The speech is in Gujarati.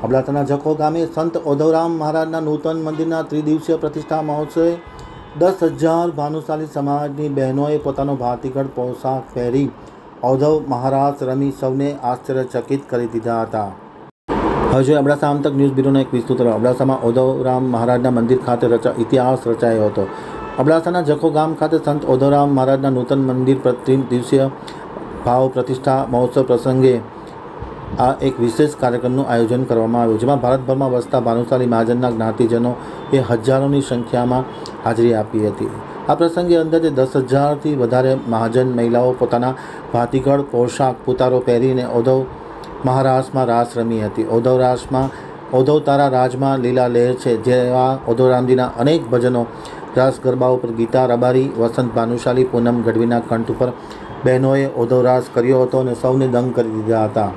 અબડાસાના જખો ગામે સંત ઓધવરામ મહારાજના નૂતન મંદિરના ત્રિદિવસીય પ્રતિષ્ઠા મહોત્સવે 10,000 ભાનુશાલી સમાજની બહેનોએ પોતાનો ભાતીગળ પોશાક પહેરી ઓધવ મહારાજ રમી સૌને આશ્ચર્યચકિત કરી દીધા હતા. હવે જોઈએ અબડાસા આમતક ન્યૂઝ બ્યુરોનો એક વિસ્તૃત અહેવાલ. અબડાસામાં ઓધવરામ મહારાજના મંદિર ખાતે ઇતિહાસ રચાયો હતો. અબડાસાના જખો ગામ ખાતે સંત ઓધવરામ મહારાજના નૂતન મંદિર ત્રિદિવસીય ભાવ પ્રતિષ્ઠા મહોત્સવ પ્રસંગે આ એક વિશેષ કાર્યક્રમનું આયોજન કરવામાં આવ્યું, જેમાં ભારતભરમાં વસતા ભાનુશાલી મહાજનના જ્ઞાતિજનોએ હજારોની સંખ્યામાં હાજરી આપી હતી. આ પ્રસંગે અંદાજે 10,000થી વધારે મહાજન મહિલાઓ પોતાના ભાતીગળ પોશાક પુતારો પહેરીને ઓધવ મહારાસમાં રાસ રમી હતી. ઓધવ રાસમાં ઓધવ તારા રાજમાં લીલા લહેર છે જેવા ઓધવરામજીના અનેક ભજનો, રાસ ગરબા ઉપર ગીતા રબારી, વસંત ભાનુશાલી, પૂનમ ગઢવીના કંઠ ઉપર બહેનોએ ઓધવ રાસ કર્યો હતો અને સૌને દંગ કરી દીધા હતા.